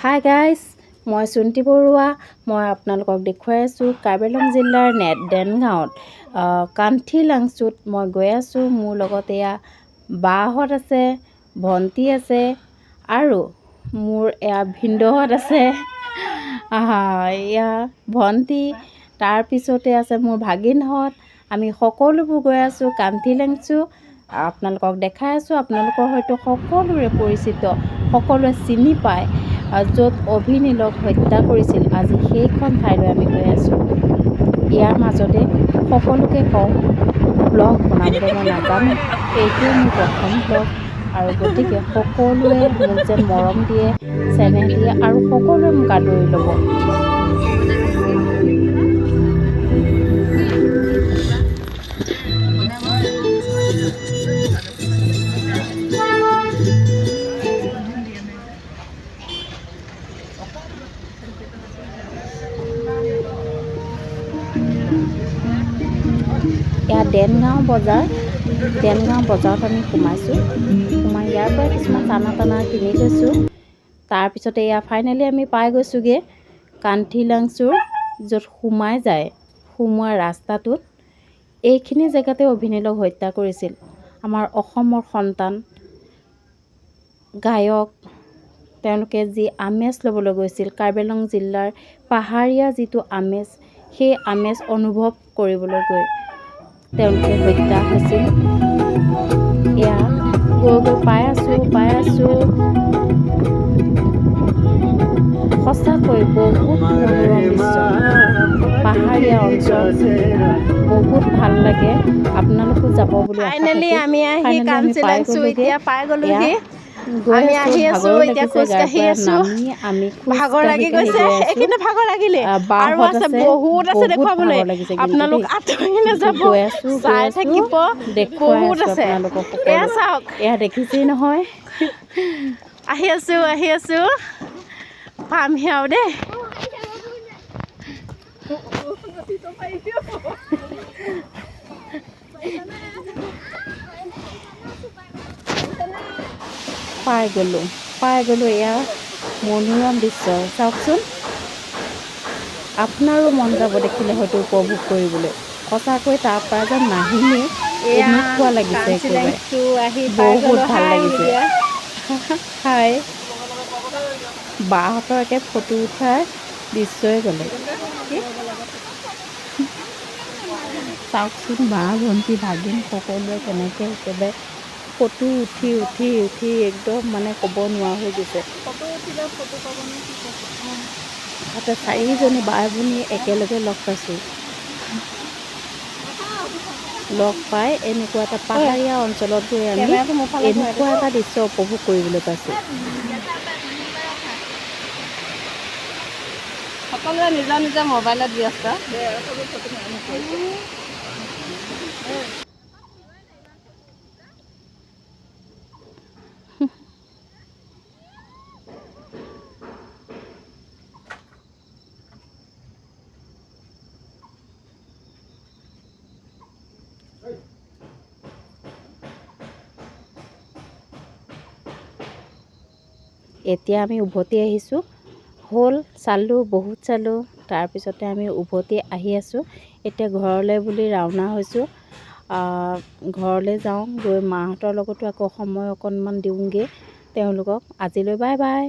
Hi guys, মই চুন্তি বৰুৱা। মই আপোনালোকক দেখুৱাই আছোঁ কাৰ্বি আংলং জিলাৰ দেনগাঁৱত কান্থি লাংচুত মই গৈ আছোঁ। মোৰ লগত এয়া বাহঁত আছে, ভণ্টি আছে আৰু মোৰ এয়া ভিনদেউহঁত আছে। এয়া ভণ্টি, তাৰপিছতে আছে মোৰ ভাগিনহঁত। আমি সকলোবোৰ গৈ আছোঁ কান্থি লাংচু। আপোনালোকক দেখাই আছোঁ। আপোনালোকৰ হয়তো সকলোৰে পৰিচিত, সকলোৱে চিনি পায়, য'ত অভিনীলক হত্যা কৰিছিল। আজি সেইখন ঠাইলৈ আমি গৈ আছোঁ। ইয়াৰ মাজতে সকলোকে কওঁ, ব্লগ বনাবলৈ মই নাজানো, এইটোৱে মোৰ প্ৰথম ব্লগ। আৰু গতিকে সকলোৱে মোক যেন মৰম দিয়ে, চেনেহ দিয়ে আৰু সকলোৱে মোক আদৰি ল'ব। এয়া দেনগাঁও বজাৰ। দেনগাঁও বজাৰত আমি সোমাইছোঁ। ইয়াৰ পৰা কিছুমান চানা কিনি লৈছোঁ। তাৰপিছতে এয়া ফাইনেলি আমি পাই গৈছোঁগৈ কান্থি লাংচুৰ য'ত সোমাই যায়, সোমোৱা ৰাস্তাটোত। এইখিনি জেগাতে অভিনীলক হত্যা কৰিছিল। আমাৰ অসমৰ সন্তান গায়ক, তেওঁলোকে যি আমেজ ল'বলৈ গৈছিল, কাৰ্বি আংলং জিলাৰ পাহাৰীয়া যিটো আমেজ, সেই আমেজ অনুভৱ কৰিবলৈ গৈ তেওঁলোকে হত্যা হৈছিল। এয়া গৈ পাই আছোঁ। সঁচাকৈ বহুত মনোৰম দৃশ্য, পাহাৰীয়া অঞ্চল, বহুত ভাল লাগে। আপোনালোকো যাব বুলি আশা থাকিল। আমি আহি কান্থি লাংচু এতিয়া পাই গ'লোহি। আমি আহি আছোঁ, এতিয়া খোজকাঢ়ি আছোঁ। ভাগৰ লাগি গৈছে, কিন্তু ভাগৰ লাগিলে আৰু আছে, বহুত আছে দেখুৱাবলৈ। আপোনালোক আঁতৰি নাযাব, চাই থাকিব, বহুত আছে। এয়া চাওক, এয়া দেখিছেই নহয়। আহি আছোঁ পামহি আৰু দেই। পাই গ'লোঁ। এয়া মনোৰম দৃশ্য চাওকচোন। আপোনাৰো মন যাব দেখিলে হয়তো উপভোগ কৰিবলৈ। সঁচাকৈ তাৰ পৰা যেন নাহিমেই এনেকুৱা লাগিছে। একেবাৰে বহুত ভাল লাগিছে। হাই, বাহঁতৰ একে ফটো উঠাৰ দৃশ্যই বেলেগ। চাওকচোন, বা ভণ্টি ভাগিন সকলোৱে কেনেকৈ একেবাৰে ফটো উঠি একদম মানে ক'ব নোৱাৰা হৈ গৈছে। তাতে 4জনী বাই ভনী একেলগে লগ পাইছোঁ। লগ পাই এনেকুৱা এটা পাহাৰীয়া অঞ্চলত গৈ আমি এনেকুৱা এটা দৃশ্য উপভোগ কৰিবলৈ পাইছোঁ। সকলোৱে নিজৰ মোবাইলত ব্যস্ত। এতিয়া আমি উভতি আহিছোঁ। বহুত চালোঁ। তাৰপিছতে আমি উভতি আহি আছোঁ। এতিয়া ঘৰলৈ বুলি ৰাওনা হৈছোঁ। ঘৰলৈ যাওঁ, গৈ মাহঁতৰ লগতো আকৌ সময় অকণমান দিওঁগৈ তেওঁলোকক। আজিলৈ বাই বাই।